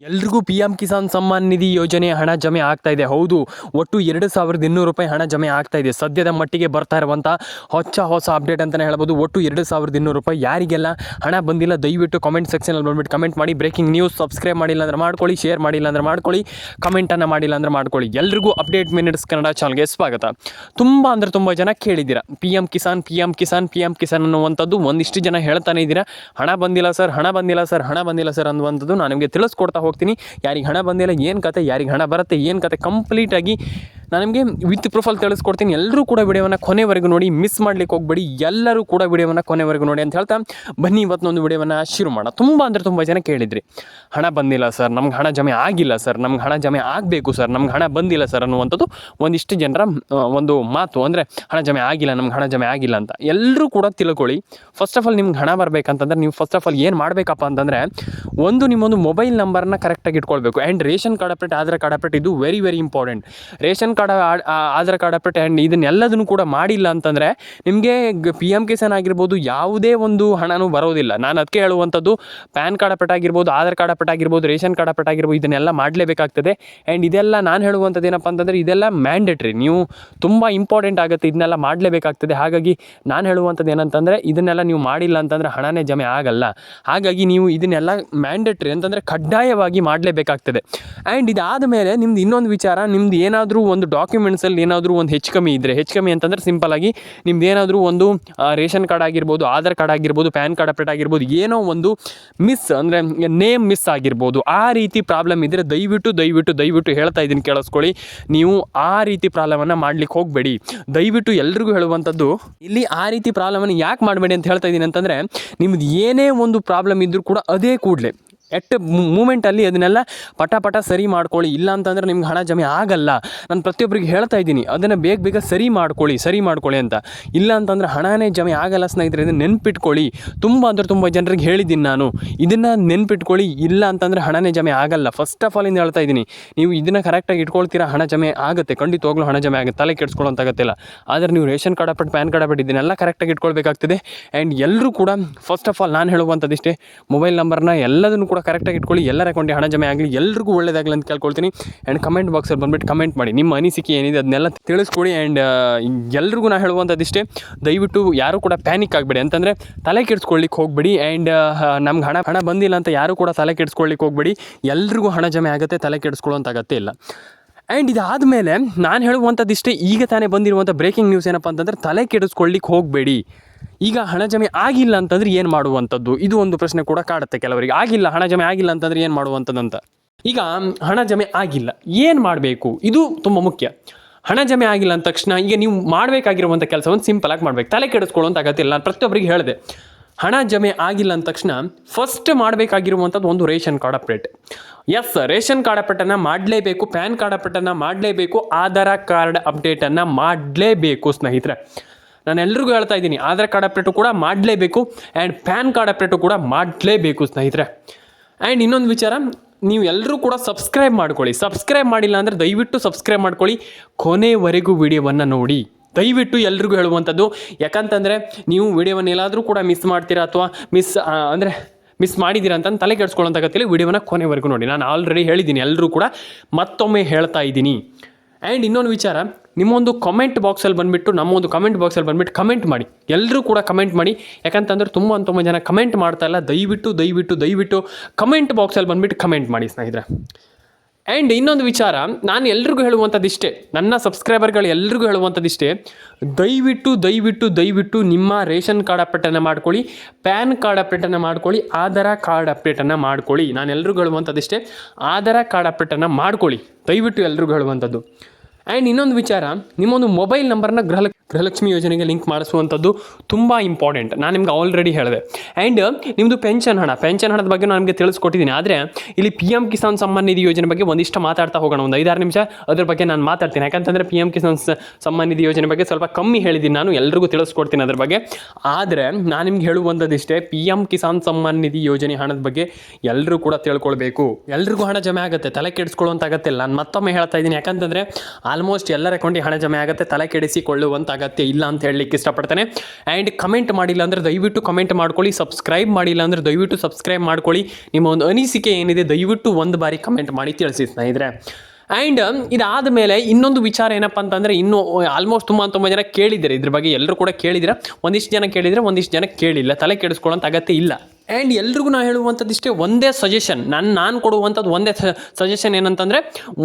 ಎಲ್ರಿಗೂ P M Kisan Samman Nidhi ಯೋಜನೆ ಹಣ ಜಮೆ ಆಗ್ತಾ ಇದೆ. ಹೌದು, ಒಟ್ಟು 2,200 ರೂಪಾಯಿ ಹಣ ಜಮೆ ಆಗ್ತಾ ಇದೆ. ಸದ್ಯದ ಮಟ್ಟಿಗೆ ಬರ್ತಾ ಇರುವಂಥ ಹೊಸ ಅಪ್ಡೇಟ್ ಅಂತಲೇ ಹೇಳ್ಬೋದು. ಒಟ್ಟು 2,200 ರೂಪಾಯಿ. ಯಾರಿಗೆಲ್ಲ ಹಣ ಬಂದಿಲ್ಲ ದಯವಿಟ್ಟು ಕಾಮೆಂಟ್ ಸೆಕ್ಷನಲ್ಲಿ ಬಂದುಬಿಟ್ಟು ಕಮೆಂಟ್ ಮಾಡಿ. Breaking news. ಸಬ್ಸ್ಕ್ರೈಬ್ ಮಾಡಿಲ್ಲ ಅಂದರೆ ಮಾಡ್ಕೊಳ್ಳಿ, ಶೇರ್ ಮಾಡಿಲ್ಲ ಅಂದರೆ ಮಾಡ್ಕೊಳ್ಳಿ, ಕಮೆಂಟನ್ನು ಮಾಡಿಲ್ಲ ಅಂದರೆ ಮಾಡ್ಕೊಳ್ಳಿ. ಎಲ್ರಿಗೂ ಅಪ್ಡೇಟ್ ಮಿನಿಟ್ಸ್ ಕನ್ನಡ ಚಾನಲ್ಗೆ ಸ್ವಾಗತ. ತುಂಬ ಜನ ಕೇಳಿದ್ದೀರಾ ಪಿ ಎಂ ಕಿಸಾನ್ ಅನ್ನುವಂಥದ್ದು. ಒಂದಿಷ್ಟು ಜನ ಹೇಳ್ತಾನೆ ಇದ್ದೀರಾ ಹಣ ಬಂದಿಲ್ಲ ಸರ್ ಅನ್ನುವಂಥದ್ದು. ನಾನು ನಿಮಗೆ ತಿಳಿಸ್ಕೊಡ್ತಾ ಹೋಗ್ತೀನಿ. ಯಾರಿಗೆ ಹಣ ಬಂದಿಲ್ಲ ಏನು ಕತೆ, ಯಾರಿಗೆ ಹಣ ಬರುತ್ತೆ ಏನು ಕತೆ, ಕಂಪ್ಲೀಟಾಗಿ ನಾನು ನಿಮಗೆ ವಿತ್ ಪ್ರೂಫಲ್ಲಿ ತಿಳಿಸ್ಕೊಡ್ತೀನಿ. ಎಲ್ಲರೂ ಕೂಡ ವಿಡಿಯೋವನ್ನು ಕೊನೆವರೆಗೂ ನೋಡಿ, ಮಿಸ್ ಮಾಡಲಿಕ್ಕೆ ಹೋಗ್ಬೇಡಿ. ಎಲ್ಲರೂ ಕೂಡ ವಿಡಿಯೋವನ್ನು ಕೊನೆವರೆಗೂ ನೋಡಿ ಅಂತ ಹೇಳ್ತಾ ಬನ್ನಿ ಇವತ್ತೊಂದು ವಿಡಿಯೋವನ್ನು ಶುರು ಮಾಡೋಣ. ತುಂಬ ಜನ ಕೇಳಿದ್ರಿ ಹಣ ಬಂದಿಲ್ಲ ಸರ್, ನಮ್ಗೆ ಹಣ ಜಮೆ ಆಗಿಲ್ಲ ಸರ್, ನಮ್ಗೆ ಹಣ ಜಮೆ ಆಗಬೇಕು ಸರ್, ನಮ್ಗೆ ಹಣ ಬಂದಿಲ್ಲ ಸರ್ ಅನ್ನುವಂಥದ್ದು ಒಂದಿಷ್ಟು ಜನರ ಒಂದು ಮಾತು. ಅಂದರೆ ಹಣ ಜಮೆ ಆಗಿಲ್ಲ, ನಮ್ಗೆ ಹಣ ಜಮೆ ಆಗಿಲ್ಲ ಅಂತ. ಎಲ್ಲರೂ ಕೂಡ ತಿಳ್ಕೊಳ್ಳಿ. ಫಸ್ಟ್ ಆಫ್ ಆಲ್ ನಿಮ್ಗೆ ಹಣ ಬರಬೇಕಂತಂದ್ರೆ ನೀವು ಫಸ್ಟ್ ಆಫ್ ಆಲ್ ಏನು ಮಾಡಬೇಕಪ್ಪ ಅಂತಂದರೆ, ನಿಮ್ಮೊಂದು ಮೊಬೈಲ್ ನಂಬರ್ನ ಕರೆಕ್ಟಾಗಿ ಇಟ್ಕೊಳ್ಬೇಕು. And ration card update, Aadhaar card update, ಇದು very important. Ration card, Aadhaar card update and ಇದನ್ನೆಲ್ಲದನ್ನು ಕೂಡ ಮಾಡಿಲ್ಲ ಅಂತಂದರೆ ನಿಮಗೆ ಪಿ ಎಂ ಕಿಸಾನ್ ಆಗಿರ್ಬೋದು ಯಾವುದೇ ಒಂದು ಹಣನೂ ಬರೋದಿಲ್ಲ. ನಾನು ಅದಕ್ಕೆ ಹೇಳುವಂಥದ್ದು, ಪ್ಯಾನ್ ಕಾರ್ಡ್ ಅಪ್ಡೇಟ್ ಆಗಿರ್ಬೋದು, ಆಧಾರ್ ಕಾರ್ಡ್ ಅಪ್ಡೇಟ್ ಆಗಿರ್ಬೋದು, ರೇಷನ್ ಕಾರ್ಡ್ ಅಪ್ಡೇಟ್ ಆಗಿರ್ಬೋದು, ಇದನ್ನೆಲ್ಲ ಮಾಡಲೇಬೇಕಾಗ್ತದೆ. ಆ್ಯಂಡ್ ಇದೆಲ್ಲ ನಾನು ಹೇಳುವಂಥದ್ದು ಏನಪ್ಪ ಅಂತಂದರೆ, ಇದೆಲ್ಲ ಮ್ಯಾಂಡೇಟ್ರಿ, ನೀವು ತುಂಬ ಇಂಪಾರ್ಟೆಂಟ್ ಆಗುತ್ತೆ, ಇದನ್ನೆಲ್ಲ ಮಾಡಲೇಬೇಕಾಗ್ತದೆ. ಹಾಗಾಗಿ ನಾನು ಹೇಳುವಂಥದ್ದು ಏನಂತಂದರೆ, ಇದನ್ನೆಲ್ಲ ನೀವು ಮಾಡಿಲ್ಲ ಅಂತಂದರೆ ಹಣನೇ ಜಮೆ ಆಗಲ್ಲ. ಹಾಗಾಗಿ ನೀವು ಇದನ್ನೆಲ್ಲ ಮ್ಯಾಂಡೇಟ್ರಿ ಅಂತಂದರೆ ಕಡ್ಡಾಯವಾಗಿ ಮಾಡಲೇಬೇಕಾಗ್ತದೆ. ಆ್ಯಂಡ್ ಇದಾದ ಮೇಲೆ ನಿಮ್ದು ಇನ್ನೊಂದು ವಿಚಾರ, ನಿಮ್ದು ಏನಾದರೂ ಒಂದು ಡಾಕ್ಯುಮೆಂಟ್ಸಲ್ಲಿ ಏನಾದರೂ ಒಂದು ಹೆಚ್ಚು ಕಮ್ಮಿ ಇದ್ದರೆ, ಹೆಚ್ಚು ಕಮ್ಮಿ ಅಂತಂದರೆ ಸಿಂಪಲಾಗಿ ನಿಮ್ದು ಏನಾದರೂ ಒಂದು ರೇಷನ್ ಕಾರ್ಡ್ ಆಗಿರ್ಬೋದು, ಆಧಾರ್ ಕಾರ್ಡ್ ಆಗಿರ್ಬೋದು, ಪ್ಯಾನ್ ಕಾರ್ಡ್ ಅಪ್ಡೇಟ್ ಆಗಿರ್ಬೋದು, ಏನೋ ಒಂದು ಮಿಸ್ ಅಂದರೆ ನೇಮ್ ಮಿಸ್ ಆಗಿರ್ಬೋದು, ಆ ರೀತಿ ಪ್ರಾಬ್ಲಮ್ ಇದ್ದರೆ ದಯವಿಟ್ಟು ಹೇಳ್ತಾ ಇದ್ದೀನಿ ಕೇಳಿಸ್ಕೊಳ್ಳಿ. ನೀವು ಆ ರೀತಿ ಪ್ರಾಬ್ಲಮನ್ನು ಮಾಡ್ಲಿಕ್ಕೆ ಹೋಗಬೇಡಿ. ದಯವಿಟ್ಟು ಎಲ್ರಿಗೂ ಹೇಳುವಂಥದ್ದು, ಇಲ್ಲಿ ಆ ರೀತಿ ಪ್ರಾಬ್ಲಮನ್ನು ಯಾಕೆ ಮಾಡಬೇಡಿ ಅಂತ ಹೇಳ್ತಾ ಇದ್ದೀನಿ ಅಂತಂದರೆ, ನಿಮ್ದು ಏನೇ ಒಂದು ಪ್ರಾಬ್ಲಮ್ ಇದ್ದರೂ ಕೂಡ ಅದೇ ಕೂಡಲೇ ಎಟ್ ಮೂಮೆಂಟಲ್ಲಿ ಅದನ್ನೆಲ್ಲ ಪಟ ಸರಿ ಮಾಡ್ಕೊಳ್ಳಿ. ಇಲ್ಲ ಅಂತಂದರೆ ನಿಮ್ಗೆ ಹಣ ಜಮೆ ಆಗಲ್ಲ. ನಾನು ಪ್ರತಿಯೊಬ್ಬರಿಗೆ ಹೇಳ್ತಾ ಇದ್ದೀನಿ, ಅದನ್ನು ಬೇಗ ಸರಿ ಮಾಡ್ಕೊಳ್ಳಿ ಅಂತ. ಇಲ್ಲ ಅಂತಂದರೆ ಹಣನೇ ಜಮೆ ಆಗಲ್ಲ ಸ್ನೇಹಿತರೆ. ಇದನ್ನು ನೆನ್ಪಿಟ್ಕೊಳ್ಳಿ. ತುಂಬ ಜನರಿಗೆ ಹೇಳಿದ್ದೀನಿ ನಾನು, ಇದನ್ನು ನೆನ್ಪಿಟ್ಕೊಳ್ಳಿ. ಇಲ್ಲ ಅಂತಂದರೆ ಹಣನೇ ಜಮೆ ಆಗಲ್ಲ. ಫಸ್ಟ್ ಆಫ್ ಆಲ್ ಇಂದ ಹೇಳ್ತಾ ಇದ್ದೀನಿ, ನೀವು ಇದನ್ನು ಕರೆಕ್ಟಾಗಿ ಇಟ್ಕೊಳ್ತೀರಾ, ಹಣ ಜಮೆ ಆಗುತ್ತೆ, ಖಂಡಿತವಾಗ್ಲೂ ಹಣ ಜಮೆ ಆಗುತ್ತೆ, ತಲೆ ಕೆಡಿಸ್ಕೊಳ್ಳೋಂತಾಗತ್ತಿಲ್ಲ. ಆದರೆ ನೀವು ration card update, PAN card update ಇದನ್ನೆಲ್ಲ ಕರೆಕ್ಟಾಗಿ ಇಟ್ಕೊಳ್ಬೇಕಾಗ್ತದೆ. ಆ್ಯಂಡ್ ಎಲ್ಲರೂ ಕೂಡ ಫಸ್ಟ್ ಆಫ್ ಆಲ್ ನಾನು ಹೇಳುವಂಥದ್ದಿಷ್ಟೇ, ಮೊಬೈಲ್ ನಂಬರ್ನ ಎಲ್ಲದನ್ನು ಕೂಡ ಕರೆಕ್ಟಾಗಿ ಇಟ್ಕೊಳ್ಳಿ. ಎಲ್ಲರ ಅಕೌಂಟಿಗೆ ಹಣ ಜಮೆ ಆಗಲಿ, ಎಲ್ರಿಗೂ ಒಳ್ಳೆಯದಾಗಲಿ ಅಂತ ಕೇಳ್ಕೊಳ್ತೀನಿ. ಆ್ಯಂಡ್ ಕಮೆಂಟ್ ಬಾಕ್ಸಲ್ಲಿ ಬಂದುಬಿಟ್ಟು ಕಮೆಂಟ್ ಮಾಡಿ, ನಿಮ್ಮ ಅನಿಸಿಕೆ ಏನಿದೆ ಅದನ್ನೆಲ್ಲ ತಿಳಿಸ್ಕೊಡಿ. ಆ್ಯಂಡ್ ಎಲ್ರಿಗೂ ನಾನು ಹೇಳುವಂಥದ್ದಿಷ್ಟೇ, ದಯವಿಟ್ಟು ಯಾರೂ ಕೂಡ ಪ್ಯಾನಿಕ್ ಆಗಬೇಡಿ, ಅಂತಂದರೆ ತಲೆ ಕೆಡಿಸ್ಕೊಳ್ಳಿಕ್ಕೆ ಹೋಗಬೇಡಿ. ಆ್ಯಂಡ್ ನಮ್ಗೆ ಹಣ ಬಂದಿಲ್ಲ ಅಂತ ಯಾರೂ ಕೂಡ ತಲೆ ಕೆಡಿಸ್ಕೊಳ್ಳಿಕ್ಕೆ ಹೋಗಬೇಡಿ. ಎಲ್ರಿಗೂ ಹಣ ಜಮೆ ಆಗುತ್ತೆ, ತಲೆ ಕೆಡಿಸ್ಕೊಳ್ಳೋಂಥ ಅಗತ್ಯ ಇಲ್ಲ. ಆ್ಯಂಡ್ ಇದಾದಮೇಲೆ ನಾನು ಹೇಳುವಂಥದ್ದಿಷ್ಟೇ, ಈಗ ತಾನೇ ಬಂದಿರುವಂಥ ಬ್ರೇಕಿಂಗ್ ನ್ಯೂಸ್ ಏನಪ್ಪ ಅಂತಂದರೆ, ತಲೆ ಕೆಡಿಸ್ಕೊಳ್ಳಿಕ್ಕೆ ಹೋಗಬೇಡಿ. ಈಗ ಹಣ ಜಮೆ ಆಗಿಲ್ಲ ಅಂತಂದರೆ ಏನು ಮಾಡುವಂಥದ್ದು, ಇದು ಒಂದು ಪ್ರಶ್ನೆ ಕೂಡ ಕಾಡುತ್ತೆ ಕೆಲವರಿಗೆ. ಹಣ ಜಮೆ ಆಗಿಲ್ಲ ಅಂತಂದರೆ ಏನು ಮಾಡುವಂಥದ್ದಂತ. ಈಗ ಹಣ ಜಮೆ ಆಗಿಲ್ಲ, ಏನು ಮಾಡಬೇಕು, ಇದು ತುಂಬ ಮುಖ್ಯ. ಹಣ ಜಮೆ ಆಗಿಲ್ಲ ಅಂದ ತಕ್ಷಣ ಈಗ ನೀವು ಮಾಡಬೇಕಾಗಿರುವಂಥ ಕೆಲಸವನ್ನು ಸಿಂಪಲಾಗಿ ಮಾಡಬೇಕು, ತಲೆ ಕೆಡಿಸ್ಕೊಳ್ಳುವಂಥ ಅಗತ್ಯ ಇಲ್ಲ. ನಾನು ಪ್ರತಿಯೊಬ್ಬರಿಗೆ ಹೇಳಿದೆ, ಹಣ ಜಮೆ ಆಗಿಲ್ಲ ಅಂದ ತಕ್ಷಣ ಫಸ್ಟ್ ಮಾಡಬೇಕಾಗಿರುವಂಥದ್ದು ಒಂದು ration card update. Yes, ration card ಅಪ್ಡೇಟನ್ನು ಮಾಡಲೇಬೇಕು, ಪ್ಯಾನ್ ಕಾರ್ಡ್ ಅಪ್ಡೇಟನ್ನು ಮಾಡಲೇಬೇಕು, ಆಧಾರ್ ಕಾರ್ಡ್ ಅಪ್ಡೇಟನ್ನು ಮಾಡಲೇಬೇಕು ಸ್ನೇಹಿತರೆ. ನಾನು ಎಲ್ರಿಗೂ ಹೇಳ್ತಾ ಇದ್ದೀನಿ, ಆಧಾರ್ ಕಾರ್ಡ್ ಅಪ್ಡೇಟು ಕೂಡ ಮಾಡಲೇಬೇಕು, ಆ್ಯಂಡ್ ಪ್ಯಾನ್ ಕಾರ್ಡ್ ಅಪ್ಡೇಟು ಕೂಡ ಮಾಡಲೇಬೇಕು ಸ್ನೇಹಿತರೆ. ಆ್ಯಂಡ್ ಇನ್ನೊಂದು ವಿಚಾರ, ನೀವು ಎಲ್ಲರೂ ಕೂಡ ಸಬ್ಸ್ಕ್ರೈಬ್ ಮಾಡ್ಕೊಳ್ಳಿ. ಸಬ್ಸ್ಕ್ರೈಬ್ ಮಾಡಿಲ್ಲ ಅಂದರೆ ದಯವಿಟ್ಟು ಸಬ್ಸ್ಕ್ರೈಬ್ ಮಾಡ್ಕೊಳ್ಳಿ, ಕೊನೆವರೆಗೂ ವಿಡಿಯೋವನ್ನು ನೋಡಿ. ದಯವಿಟ್ಟು ಎಲ್ರಿಗೂ ಹೇಳುವಂಥದ್ದು, ಯಾಕಂತಂದರೆ ನೀವು ವಿಡಿಯೋವನ್ನು ಎಲ್ಲಾದರೂ ಕೂಡ ಮಿಸ್ ಮಾಡ್ತೀರಾ, ಅಥವಾ ಮಿಸ್ ಮಾಡಿದ್ದೀರಾ ಅಂತ ತಲೆ ಕೆಡಿಸ್ಕೊಳ್ಳೋಂಥ ಅಗತ್ಯ ಇಲ್ಲ. ವಿಡಿಯೋವನ್ನು ಕೊನೆವರೆಗೂ ನೋಡಿ. ನಾನು ಆಲ್ರೆಡಿ ಹೇಳಿದ್ದೀನಿ, ಎಲ್ಲರೂ ಕೂಡ ಮತ್ತೊಮ್ಮೆ ಹೇಳ್ತಾ ಇದ್ದೀನಿ. ಆ್ಯಂಡ್ ಇನ್ನೊಂದು ವಿಚಾರ, ನಿಮ್ಮೊಂದು ಕಮೆಂಟ್ ಬಾಕ್ಸಲ್ಲಿ ಬಂದುಬಿಟ್ಟು, ನಮ್ಮೊಂದು ಕಮೆಂಟ್ ಬಾಕ್ಸಲ್ಲಿ ಬಂದುಬಿಟ್ಟು ಕಮೆಂಟ್ ಮಾಡಿ. ಎಲ್ಲರೂ ಕೂಡ ಕಮೆಂಟ್ ಮಾಡಿ. ಯಾಕಂತಂದರೆ ತುಂಬ ಜನ ಕಮೆಂಟ್ ಮಾಡ್ತಾಯಿಲ್ಲ. ದಯವಿಟ್ಟು ಕಮೆಂಟ್ ಬಾಕ್ಸಲ್ಲಿ ಬಂದುಬಿಟ್ಟು ಕಮೆಂಟ್ ಮಾಡಿ ಸ್ನೇಹಿತರೆ. ಆ್ಯಂಡ್ ಇನ್ನೊಂದು ವಿಚಾರ, ನಾನು ಎಲ್ರಿಗೂ ಹೇಳುವಂಥದ್ದಿಷ್ಟೇ, ನನ್ನ ಸಬ್ಸ್ಕ್ರೈಬರ್ಗಳು ಎಲ್ರಿಗೂ ಹೇಳುವಂಥದ್ದಿಷ್ಟೇ, ದಯವಿಟ್ಟು ನಿಮ್ಮ ರೇಷನ್ ಕಾರ್ಡ್ ಅಪ್ಡೇಟನ್ನು ಮಾಡ್ಕೊಳ್ಳಿ, ಪ್ಯಾನ್ ಕಾರ್ಡ್ ಅಪ್ಡೇಟನ್ನು ಮಾಡ್ಕೊಳ್ಳಿ, ಆಧಾರ್ ಕಾರ್ಡ್ ಅಪ್ಡೇಟನ್ನು ಮಾಡ್ಕೊಳ್ಳಿ. ನಾನು ಎಲ್ರಿಗೂ ಹೇಳುವಂಥದ್ದಿಷ್ಟೇ, ಆಧಾರ್ ಕಾರ್ಡ್ ಅಪ್ಡೇಟನ್ನು ಮಾಡ್ಕೊಳ್ಳಿ, ದಯವಿಟ್ಟು ಎಲ್ರಿಗೂ ಹೇಳುವಂಥದ್ದು. ಆ್ಯಂಡ್ ಇನ್ನೊಂದು ವಿಚಾರ, ನಿಮ್ಮೊಂದು ಮೊಬೈಲ್ ನಂಬರ್ನ ಗೃಹಲಕ್ಷ್ಮಿ ಯೋಜನೆಗೆ ಲಿಂಕ್ ಮಾಡಿಸುವಂಥದ್ದು ತುಂಬ ಇಂಪಾರ್ಟೆಂಟ್. ನಾನು ನಿಮ್ಗೆ ಆಲ್ರೆಡಿ ಹೇಳಿದೆ. ಆ್ಯಂಡ್ ನಿಮ್ಮದು ಪೆನ್ಷನ್ ಹಣದ ಬಗ್ಗೆ ನಾನು ನಿಮಗೆ ತಿಳಿಸ್ಕೊಟ್ಟಿದ್ದೀನಿ. ಆದರೆ ಇಲ್ಲಿ ಪಿ ಎಂ ಕಿಸಾನ್ ಸಮ್ಮಾನ್ ನಿಧಿ ಯೋಜನೆ ಬಗ್ಗೆ ಒಂದಿಷ್ಟು ಮಾತಾಡ್ತಾ ಹೋಗೋಣ, ಒಂದು 5-6 ನಿಮಿಷ ಅದ್ರ ಬಗ್ಗೆ ನಾನು ಮಾತಾಡ್ತೀನಿ. ಯಾಕಂತಂದರೆ ಪಿ ಎಂ ಕಿಸಾನ್ ಸಮ್ಮಾನ್ ನಿಧಿ ಯೋಜನೆ ಬಗ್ಗೆ ಸ್ವಲ್ಪ ಕಮ್ಮಿ ಹೇಳಿದ್ದೀನಿ, ನಾನು ಎಲ್ರಿಗೂ ತಿಳಿಸ್ಕೊಡ್ತೀನಿ ಅದ್ರ ಬಗ್ಗೆ. ಆದರೆ ನಾನು ನಿಮ್ಗೆ ಹೇಳುವಂಥದ್ದಿಷ್ಟೇ, ಪಿ ಎಂ ಕಿಸಾನ್ ಸಮ್ಮಾನ್ ನಿಧಿ ಯೋಜನೆ ಹಣದ ಬಗ್ಗೆ ಎಲ್ಲರೂ ಕೂಡ ತಿಳ್ಕೊಳ್ಬೇಕು. ಎಲ್ರಿಗೂ ಹಣ ಜಮೆ ಆಗುತ್ತೆ, ತಲೆ ಕೆಡಿಸ್ಕೊಳ್ಳುವಂಥ ಅಗತ್ಯ ಇಲ್ಲ. ನಾನು ಮತ್ತೊಮ್ಮೆ ಹೇಳ್ತಾ ಇದ್ದೀನಿ, ಯಾಕಂತಂದರೆ ಆಲ್ಮೋಸ್ಟ್ ಎಲ್ಲರ ಅಕೌಂಟಿಗೆ ಹಣ ಜಮೆ ಆಗುತ್ತೆ, ತಲೆ ಕೆಡಿಸಿಕೊಳ್ಳುವಂಥ ಅಗತ್ಯ ಇಲ್ಲ ಅಂತ ಹೇಳಲಿಕ್ಕೆ ಇಷ್ಟಪಡ್ತೇನೆ. ಆ್ಯಂಡ್ ಕಮೆಂಟ್ ಮಾಡಿಲ್ಲ ಅಂದರೆ ದಯವಿಟ್ಟು ಕಮೆಂಟ್ ಮಾಡ್ಕೊಳ್ಳಿ, ಸಬ್ಸ್ಕ್ರೈಬ್ ಮಾಡಿಲ್ಲ ಅಂದರೆ ದಯವಿಟ್ಟು ಸಬ್ಸ್ಕ್ರೈಬ್ ಮಾಡ್ಕೊಳ್ಳಿ. ನಿಮ್ಮ ಒಂದು ಅನಿಸಿಕೆ ಏನಿದೆ ದಯವಿಟ್ಟು ಒಂದು ಬಾರಿ ಕಮೆಂಟ್ ಮಾಡಿ ತಿಳಿಸಿ ಸ್ನೇಹಿತರೆ. ಆ್ಯಂಡ್ ಇದಾದ ಮೇಲೆ ಇನ್ನೊಂದು ವಿಚಾರ ಏನಪ್ಪ ಅಂತಂದರೆ, ಇನ್ನೂ ಆಲ್ಮೋಸ್ಟ್ ತುಂಬ ಜನ ಕೇಳಿದ್ದಾರೆ ಇದ್ರ ಬಗ್ಗೆ, ಎಲ್ಲರೂ ಕೂಡ ಕೇಳಿದ್ರೆ, ಒಂದಿಷ್ಟು ಜನ ಕೇಳಿದರೆ ಒಂದಿಷ್ಟು ಜನ ಕೇಳಿಲ್ಲ, ತಲೆ ಕೆಡಿಸ್ಕೊಳ್ಳೋಂಥ ಅಗತ್ಯ ಇಲ್ಲ. ಆ್ಯಂಡ್ ಎಲ್ರಿಗೂ ನಾನು ಹೇಳುವಂಥದ್ದು ಇಷ್ಟೇ, ಒಂದೇ ಸಜೆಷನ್, ನಾನು ಕೊಡುವಂಥದ್ದು ಒಂದೇ ಸಜೆಷನ್ ಏನಂತಂದರೆ,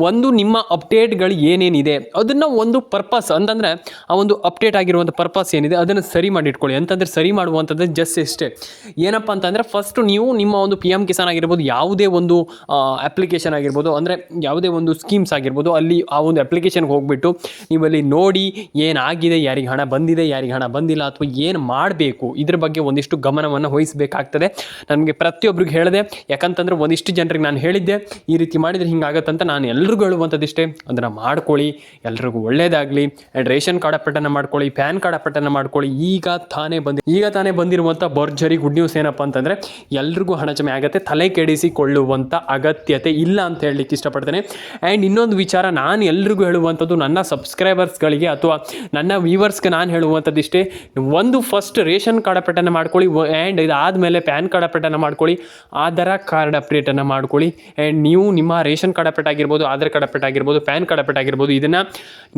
ಒಂದು ನಿಮ್ಮ ಅಪ್ಡೇಟ್ಗಳು ಏನೇನಿದೆ ಅದನ್ನು ಒಂದು ಪರ್ಪಸ್ ಅಂತಂದರೆ, ಆ ಒಂದು ಅಪ್ಡೇಟ್ ಆಗಿರುವಂಥ ಪರ್ಪಸ್ ಏನಿದೆ ಅದನ್ನು ಸರಿ ಮಾಡಿ ಇಟ್ಕೊಳ್ಳಿ. ಅಂತಂದರೆ ಸರಿ ಮಾಡುವಂಥದ್ದು ಜಸ್ಟ್ ಇಷ್ಟೇ. ಏನಪ್ಪ ಅಂತಂದರೆ, ಫಸ್ಟು ನೀವು ನಿಮ್ಮ ಒಂದು PM ಕಿಸಾನ್ ಆಗಿರ್ಬೋದು, ಯಾವುದೇ ಒಂದು ಅಪ್ಲಿಕೇಶನ್ ಆಗಿರ್ಬೋದು, ಅಂದರೆ ಯಾವುದೇ ಒಂದು ಸ್ಕೀಮ್ಸ್ ಆಗಿರ್ಬೋದು, ಅಲ್ಲಿ ಆ ಒಂದು ಅಪ್ಲಿಕೇಶನ್ಗೆ ಹೋಗಿಬಿಟ್ಟು ನೀವಲ್ಲಿ ನೋಡಿ ಏನಾಗಿದೆ, ಯಾರಿಗೆ ಹಣ ಬಂದಿದೆ, ಯಾರಿಗೆ ಹಣ ಬಂದಿಲ್ಲ, ಅಥವಾ ಏನು ಮಾಡಬೇಕು ಇದ್ರ ಬಗ್ಗೆ ಒಂದಿಷ್ಟು ಗಮನವನ್ನು ವಹಿಸಬೇಕಾಗ್ತದೆ. ನನಗೆ ಪ್ರತಿಯೊಬ್ಬರಿಗೆ ಹೇಳಿದೆ, ಯಾಕಂತಂದರೆ ಒಂದಿಷ್ಟು ಜನರಿಗೆ ನಾನು ಹೇಳಿದ್ದೆ ಈ ರೀತಿ ಮಾಡಿದರೆ ಹಿಂಗಾಗತ್ತಂತ. ನಾನು ಎಲ್ರಿಗೂ ಹೇಳುವಂಥದ್ದಿಷ್ಟೇ, ಅದನ್ನು ಮಾಡ್ಕೊಳ್ಳಿ, ಎಲ್ರಿಗೂ ಒಳ್ಳೇದಾಗಲಿ. ಆ್ಯಂಡ್ ರೇಷನ್ ಕಾರ್ಡ್ ಅಪ್ಡೇಟನ್ನು ಮಾಡ್ಕೊಳ್ಳಿ, ಪ್ಯಾನ್ ಕಾರ್ಡ್ ಅಪ್ಡೇಟನ್ನು ಮಾಡ್ಕೊಳ್ಳಿ. ಈಗ ತಾನೇ ಬಂದಿರುವಂಥ ಭರ್ಜರಿ ಗುಡ್ ನ್ಯೂಸ್ ಏನಪ್ಪ ಅಂತಂದರೆ, ಎಲ್ರಿಗೂ ಹಣ ಜಮೆ ಆಗುತ್ತೆ, ತಲೆ ಕೆಡಿಸಿಕೊಳ್ಳುವಂಥ ಅಗತ್ಯತೆ ಇಲ್ಲ ಅಂತ ಹೇಳಲಿಕ್ಕೆ ಇಷ್ಟಪಡ್ತೇನೆ. ಆ್ಯಂಡ್ ಇನ್ನೊಂದು ವಿಚಾರ ನಾನು ಎಲ್ರಿಗೂ ಹೇಳುವಂಥದ್ದು, ನನ್ನ ಸಬ್ಸ್ಕ್ರೈಬರ್ಸ್ಗಳಿಗೆ ಅಥವಾ ನನ್ನ ವ್ಯೂವರ್ಸ್ಗೆ ನಾನು ಹೇಳುವಂಥದ್ದಿಷ್ಟೇ, ಒಂದು ಫಸ್ಟ್ ರೇಷನ್ ಕಾರ್ಡ್ ಅಪ್ಡೇಟನ್ನು ಮಾಡ್ಕೊಳ್ಳಿ. ಆ್ಯಂಡ್ ಇದಾದಮೇಲೆ ಪ್ಯಾನ್ ಕಾರ್ಡ್ ಅಪ್ಡೇಟನ್ನು ಮಾಡ್ಕೊಳ್ಳಿ, ಆಧಾರ್ ಕಾರ್ಡ್ ಅಪ್ಡೇಟನ್ನು ಮಾಡ್ಕೊಳ್ಳಿ. ಆ್ಯಂಡ್ ನೀವು ನಿಮ್ಮ ರೇಷನ್ ಕಾರ್ಡ್ ಅಪ್ಡೇಟ್ ಆಗಿರ್ಬೋದು, ಆಧಾರ್ ಕಾರ್ಡ್ ಅಪ್ಡೇಟ್ ಆಗಿರ್ಬೋದು, ಪ್ಯಾನ್ ಕಾರ್ಡ್ ಅಪ್ಡೇಟ್ ಆಗಿರ್ಬೋದು, ಇದನ್ನು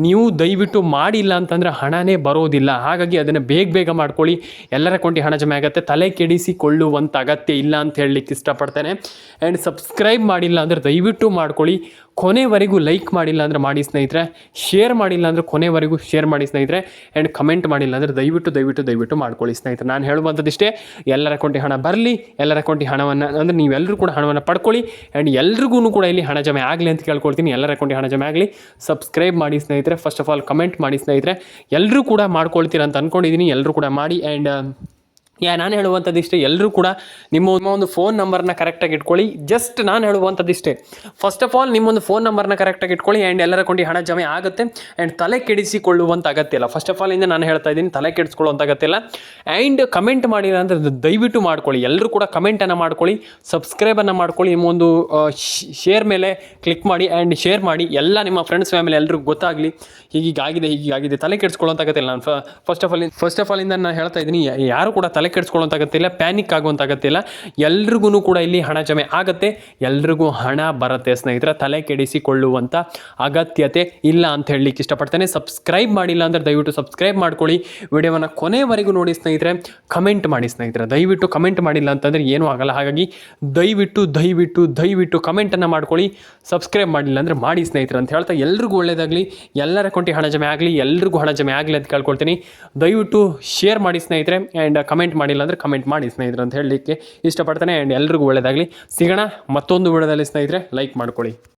ನೀವು ದಯವಿಟ್ಟು ಮಾಡಿಲ್ಲ ಅಂತಂದರೆ ಹಣನೇ ಬರೋದಿಲ್ಲ. ಹಾಗಾಗಿ ಅದನ್ನು ಬೇಗ ಮಾಡ್ಕೊಳ್ಳಿ. ಎಲ್ಲರ ಅಕೌಂಟಿಗೆ ಹಣ ಜಮೆ ಆಗುತ್ತೆ, ತಲೆ ಕೆಡಿಸಿಕೊಳ್ಳುವಂಥ ಅಗತ್ಯ ಇಲ್ಲ ಅಂತ ಹೇಳಲಿಕ್ಕೆ ಇಷ್ಟಪಡ್ತೇನೆ. ಆ್ಯಂಡ್ ಸಬ್ಸ್ಕ್ರೈಬ್ ಮಾಡಿಲ್ಲ ಅಂದರೆ ದಯವಿಟ್ಟು ಮಾಡ್ಕೊಳ್ಳಿ. ಕೊನೆವರೆಗೂ ಲೈಕ್ ಮಾಡಿಲ್ಲ ಅಂದರೆ ಮಾಡಿ ಸ್ನೇಹಿತರೆ, ಶೇರ್ ಮಾಡಿಲ್ಲ ಅಂದರೆ ಕೊನೆವರೆಗೂ ಶೇರ್ ಮಾಡಿ ಸ್ನೇಹಿತರೆ. ಆ್ಯಂಡ್ ಕಮೆಂಟ್ ಮಾಡಿಲ್ಲ ಅಂದರೆ ದಯವಿಟ್ಟು ಮಾಡ್ಕೊಳ್ಳಿ ಸ್ನೇಹಿತರೆ. ನಾನು ಹೇಳುವಂಥದ್ದಿಷ್ಟೇ, ಎಲ್ಲರ ಅಕೌಂಟಿಗೆ ಹಣ ಬರಲಿ, ಎಲ್ಲರ ಅಕೌಂಟಿಗೆ ಹಣವನ್ನು ಅಂದರೆ ನೀವೆಲ್ಲರೂ ಕೂಡ ಹಣವನ್ನು ಪಡ್ಕೊಳ್ಳಿ. ಆ್ಯಂಡ್ ಎಲ್ರಿಗೂ ಕೂಡ ಇಲ್ಲಿ ಹಣ ಜಮೆ ಆಗಲಿ ಅಂತ ಕೇಳ್ಕೊಳ್ತೀನಿ. ಎಲ್ಲರ ಅಕೌಂಟಿಗೆ ಹಣ ಜಮೆ ಆಗಲಿ. ಸಬ್ಸ್ಕ್ರೈಬ್ ಮಾಡಿ ಸ್ನೇಹಿತರೆ, ಫಸ್ಟ್ ಆಫ್ ಆಲ್ ಕಮೆಂಟ್ ಮಾಡಿ ಸ್ನೇಹಿತರೆ. ಎಲ್ಲರೂ ಕೂಡ ಮಾಡ್ಕೊಳ್ತೀರ ಅಂತ ಅಂದ್ಕೊಂಡಿದ್ದೀನಿ, ಎಲ್ಲರೂ ಕೂಡ ಮಾಡಿ. ಆ್ಯಂಡ್ ನಾನು ಹೇಳುವಂಥದ್ದಿಷ್ಟೇ, ಎಲ್ಲರೂ ಕೂಡ ನಿಮ್ಮ ಒಂದು ಫೋನ್ ನಂಬರ್ನ ಕರೆಕ್ಟಾಗಿ ಇಟ್ಕೊಳ್ಳಿ. ಜಸ್ಟ್ ನಾನು ಹೇಳುವಂಥದ್ದಿಷ್ಟೇ, ಫಸ್ಟ್ ಆಫ್ ಆಲ್ ನಿಮ್ಮೊಂದು ಫೋನ್ ನಂಬರ್ನ ಕರೆಕ್ಟಾಗಿ ಇಟ್ಕೊಳ್ಳಿ. ಆ್ಯಂಡ್ ಎಲ್ಲರ ಅಕೌಂಟಿಗೆ ಹಣ ಜಮೆ ಆಗುತ್ತೆ. ಆ್ಯಂಡ್ ತಲೆ ಕೆಡಿಸಿಕೊಳ್ಳುವಂಥ ಅಗತ್ಯ ಇಲ್ಲ. ಫಸ್ಟ್ ಆಫ್ ಆಲ್ ಇಂದ ನಾನು ಹೇಳ್ತಾ ಇದ್ದೀನಿ, ತಲೆ ಕೆಡಿಸ್ಕೊಳ್ಳುವಂಥ ಅಗತ್ಯ ಇಲ್ಲ. ಆ್ಯಂಡ್ ಕಮೆಂಟ್ ಮಾಡಿಲ್ಲ ಅಂದರೆ ದಯವಿಟ್ಟು ಮಾಡ್ಕೊಳ್ಳಿ. ಎಲ್ಲರೂ ಕೂಡ ಕಮೆಂಟನ್ನು ಮಾಡ್ಕೊಳ್ಳಿ, ಸಬ್ಸ್ಕ್ರೈಬನ್ನು ಮಾಡ್ಕೊಳ್ಳಿ. ನಿಮ್ಮೊಂದು ಶೇರ್ ಮೇಲೆ ಕ್ಲಿಕ್ ಮಾಡಿ ಆ್ಯಂಡ್ ಶೇರ್ ಮಾಡಿ. ಎಲ್ಲ ನಿಮ್ಮ ಫ್ರೆಂಡ್ಸ್ ಫ್ಯಾಮಿಲಿ ಎಲ್ರಿಗೂ ಗೊತ್ತಾಗಲಿ, ಹೀಗಾಗಿದೆ. ತಲೆ ಕೆಡಿಸ್ಕೊಳ್ಳುವಂಥ ಅಗತ್ಯ ಇಲ್ಲ. ನಾನು ಫಸ್ಟ್ ಆಫ್ ಆಲ್ ಇಂದ ನಾನು ಹೇಳ್ತಾ ಇದ್ದೀನಿ, ಯಾರು ಕೂಡ ತಲೆ ಕೆಡಿಸ್ಕೊಳ್ಳುವಂಥ ಅಗತ್ಯ ಇಲ್ಲ, ಪ್ಯಾನಿಕ್ ಆಗುವಂಥ ಅಗತ್ಯ ಇಲ್ಲ. ಎಲ್ರಿಗೂ ಕೂಡ ಇಲ್ಲಿ ಹಣ ಜಮೆ ಆಗುತ್ತೆ, ಎಲ್ರಿಗೂ ಹಣ ಬರುತ್ತೆ ಸ್ನೇಹಿತರೆ. ತಲೆ ಕೆಡಿಸಿಕೊಳ್ಳುವಂಥ ಅಗತ್ಯತೆ ಇಲ್ಲ ಅಂತ ಹೇಳಲಿಕ್ಕೆ ಇಷ್ಟಪಡ್ತೇನೆ. ಸಬ್ಸ್ಕ್ರೈಬ್ ಮಾಡಿಲ್ಲ ಅಂದರೆ ದಯವಿಟ್ಟು ಸಬ್ಸ್ಕ್ರೈಬ್ ಮಾಡ್ಕೊಳ್ಳಿ. ವಿಡಿಯೋವನ್ನು ಕೊನೆವರೆಗೂ ನೋಡಿ ಸ್ನೇಹಿತರೆ. ಕಮೆಂಟ್ ಮಾಡಿ ಸ್ನೇಹಿತರೆ, ದಯವಿಟ್ಟು ಕಮೆಂಟ್ ಮಾಡಿಲ್ಲ ಅಂತಂದರೆ ಏನೂ ಆಗಲ್ಲ. ಹಾಗಾಗಿ ದಯವಿಟ್ಟು ಕಮೆಂಟನ್ನು ಮಾಡ್ಕೊಳ್ಳಿ. ಸಬ್ಸ್ಕ್ರೈಬ್ ಮಾಡಿಲ್ಲ ಅಂದರೆ ಮಾಡಿ ಸ್ನೇಹಿತರೆ ಅಂತ ಹೇಳ್ತಾ, ಎಲ್ರಿಗೂ ಒಳ್ಳೆಯದಾಗಲಿ, ಎಲ್ಲರ ಅಕೌಂಟಿಗೆ ಹಣ ಜಮೆ ಆಗಲಿ, ಎಲ್ರಿಗೂ ಹಣ ಜಮೆ ಆಗಲಿ ಅಂತ ಕೇಳ್ಕೊಳ್ತೀನಿ. ದಯವಿಟ್ಟು ಶೇರ್ ಮಾಡಿ ಸ್ನೇಹಿತರೆ. ಆ್ಯಂಡ್ ಕಮೆಂಟ್ ಮಾಡಿಲ್ಲ ಅಂದರೆ ಕಮೆಂಟ್ ಮಾಡಿ ಸ್ನೇಹಿತರೆ ಅಂತ ಹೇಳಲಿಕ್ಕೆ ಇಷ್ಟಪಡ್ತೇನೆ. ಆ್ಯಂಡ್ ಎಲ್ರಿಗೂ ಒಳ್ಳೆಯದಾಗಲಿ. ಸಿಗೋಣ ಮತ್ತೊಂದು ವಿಡಿಯೋದಲ್ಲಿ ಸ್ನೇಹಿತರೆ. ಲೈಕ್ ಮಾಡ್ಕೊಳ್ಳಿ.